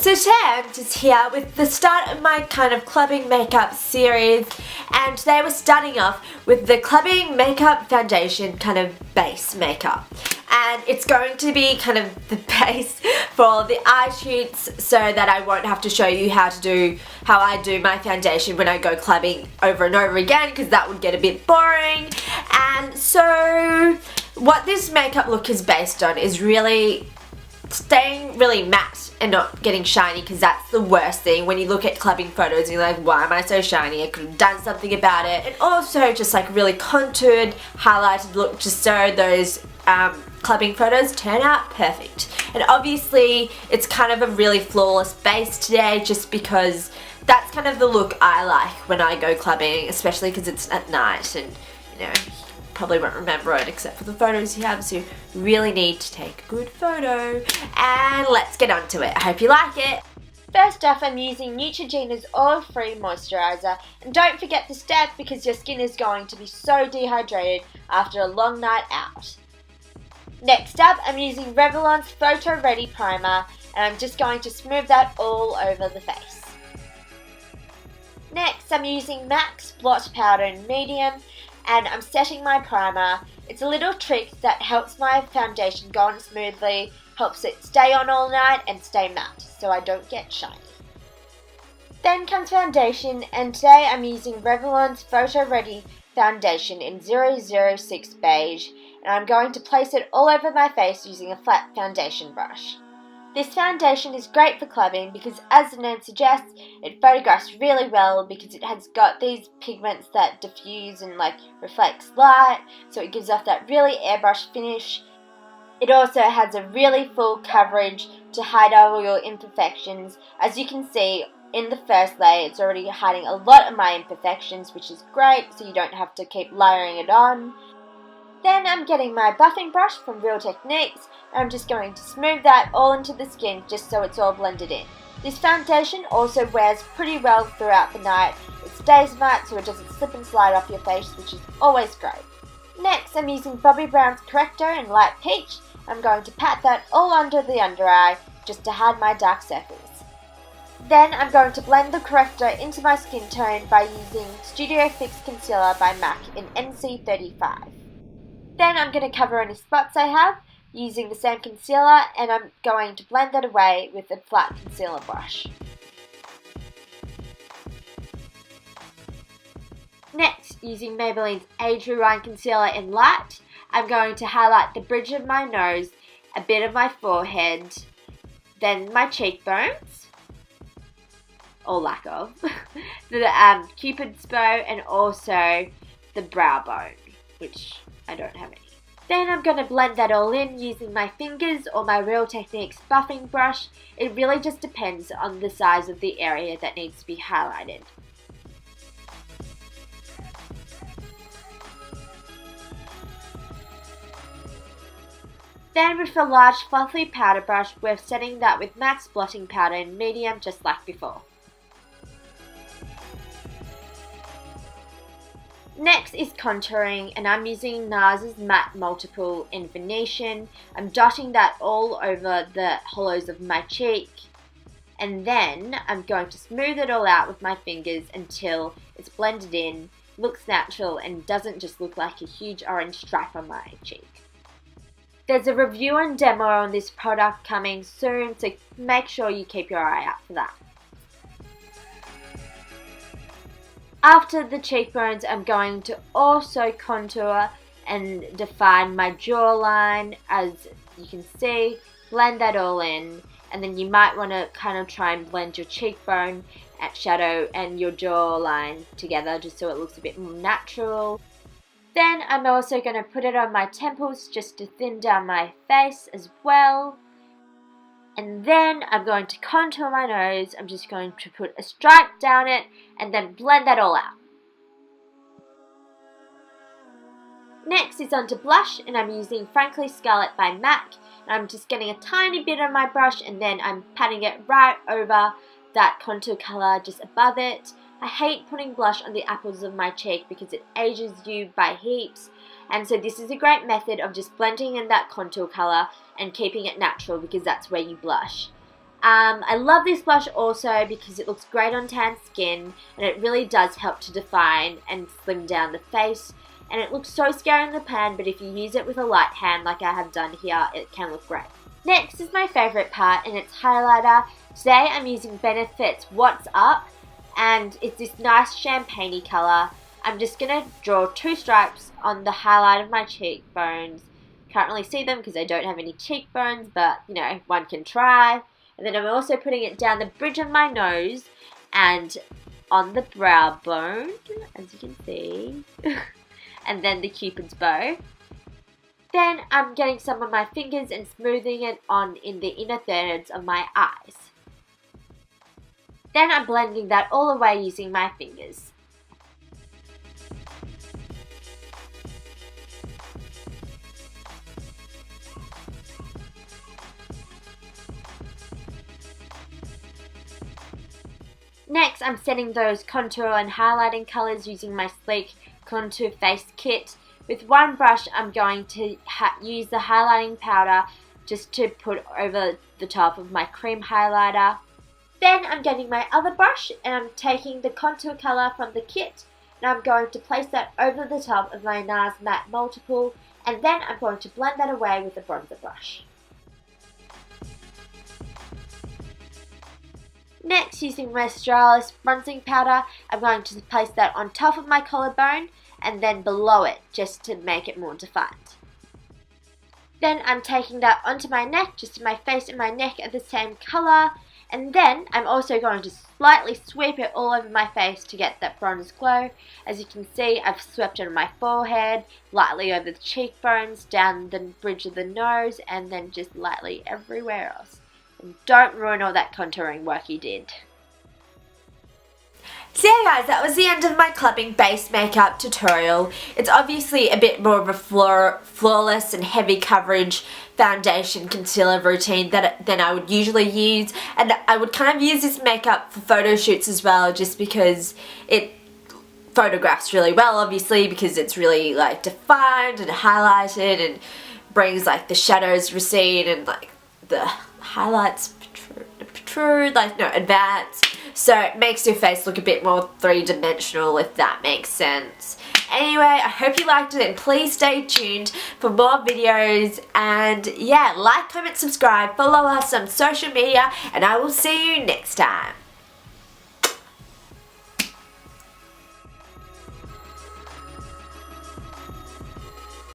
So today I'm just here with the start of my kind of clubbing makeup series, and today we're starting off with the clubbing makeup foundation kind of base makeup. And it's going to be kind of the base for all the eye shoots so that I won't have to show you how I do my foundation when I go clubbing over and over again, because that would get a bit boring. And so what this makeup look is based on is really staying really matte and not getting shiny, because that's the worst thing when you look at clubbing photos and you're like, why am I so shiny? I could have done something about it. And also just like really contoured, highlighted look, just so those clubbing photos turn out perfect. And obviously it's kind of a really flawless base today, just because that's kind of the look I like when I go clubbing, especially because it's at night and you know, probably won't remember it except for the photos you have, so you really need to take a good photo. And let's get on to it. I hope you like it. First off, I'm using Neutrogena's oil-free moisturiser, and don't forget the step because your skin is going to be so dehydrated after a long night out. Next up, I'm using Revlon's Photo Ready Primer, and I'm just going to smooth that all over the face. Next, I'm using MAC's Blot Powder in medium, and I'm setting my primer. It's a little trick that helps my foundation go on smoothly, helps it stay on all night and stay matte so I don't get shiny. Then comes foundation, and today I'm using Revlon's Photo Ready Foundation in 006 Beige, and I'm going to place it all over my face using a flat foundation brush. This foundation is great for clubbing because, as the name suggests, it photographs really well because it has got these pigments that diffuse and reflects light, so it gives off that really airbrush finish. It also has a really full coverage to hide all your imperfections. As you can see, in the first layer it's already hiding a lot of my imperfections, which is great, so you don't have to keep layering it on. Then I'm getting my buffing brush from Real Techniques, and I'm just going to smooth that all into the skin just so it's all blended in. This foundation also wears pretty well throughout the night. It stays matte so it doesn't slip and slide off your face, which is always great. Next, I'm using Bobbi Brown's Corrector in Light Peach. I'm going to pat that all under the under eye just to hide my dark circles. Then I'm going to blend the corrector into my skin tone by using Studio Fix Concealer by MAC in NC35. Then I'm going to cover any spots I have using the same concealer, and I'm going to blend that away with a flat concealer brush. Next, using Maybelline's Age Rewind Concealer in Light, I'm going to highlight the bridge of my nose, a bit of my forehead, then my cheekbones, or lack of, the cupid's bow, and also the brow bone, which I don't have any. Then I'm going to blend that all in using my fingers or my Real Techniques buffing brush. It really just depends on the size of the area that needs to be highlighted. Then with a large fluffy powder brush, we're setting that with MAC's blotting powder in medium, just like before. Next is contouring, and I'm using NARS's Matte Multiple in Venetian. I'm dotting that all over the hollows of my cheek, and then I'm going to smooth it all out with my fingers until it's blended in, looks natural, and doesn't just look like a huge orange stripe on my cheek. There's a review and demo on this product coming soon, so make sure you keep your eye out for that. After the cheekbones, I'm going to also contour and define my jawline. As you can see, blend that all in, and then you might want to kind of try and blend your cheekbone shadow and your jawline together just so it looks a bit more natural. Then I'm also going to put it on my temples just to thin down my face as well. And then I'm going to contour my nose. I'm just going to put a stripe down it and then blend that all out. Next is onto blush, and I'm using Frankly Scarlet by MAC. And I'm just getting a tiny bit on my brush, and then I'm patting it right over that contour colour just above it. I hate putting blush on the apples of my cheek because it ages you by heaps. And so this is a great method of just blending in that contour colour and keeping it natural, because that's where you blush. I love this blush also because it looks great on tan skin and it really does help to define and slim down the face. And it looks so scary in the pan, but if you use it with a light hand like I have done here, it can look great. Next is my favourite part, and it's highlighter. Today I'm using Benefit's What's Up, and it's this nice champagne-y colour. I'm just going to draw 2 stripes on the highlight of my cheekbones. Can't really see them because I don't have any cheekbones, but you know, one can try. And then I'm also putting it down the bridge of my nose and on the brow bone, as you can see. And then the Cupid's bow. Then I'm getting some of my fingers and smoothing it on in the inner thirds of my eyes. Then I'm blending that all away using my fingers. Next, I'm setting those contour and highlighting colours using my Sleek Contour Face Kit. With one brush, I'm going to use the highlighting powder just to put over the top of my cream highlighter. Then I'm getting my other brush and I'm taking the contour colour from the kit and I'm going to place that over the top of my NARS Matte Multiple, and then I'm going to blend that away with a bronzer brush. Next, using my Australis bronzing powder, I'm going to place that on top of my collarbone and then below it just to make it more defined. Then I'm taking that onto my neck, just so my face and my neck are the same colour, and then I'm also going to slightly sweep it all over my face to get that bronze glow. As you can see, I've swept it on my forehead, lightly over the cheekbones, down the bridge of the nose, and then just lightly everywhere else. And don't ruin all that contouring work you did. So yeah guys, that was the end of my clubbing base makeup tutorial. It's obviously a bit more of a flawless and heavy coverage foundation concealer routine than I would usually use, and I would kind of use this makeup for photo shoots as well, just because it photographs really well, obviously, because it's really like defined and highlighted and brings like the shadows recede and like the highlights protrude, like no, advance. So it makes your face look a bit more three-dimensional, if that makes sense. Anyway, I hope you liked it and please stay tuned for more videos, and yeah, like, comment, subscribe, follow us on social media, and I will see you next time.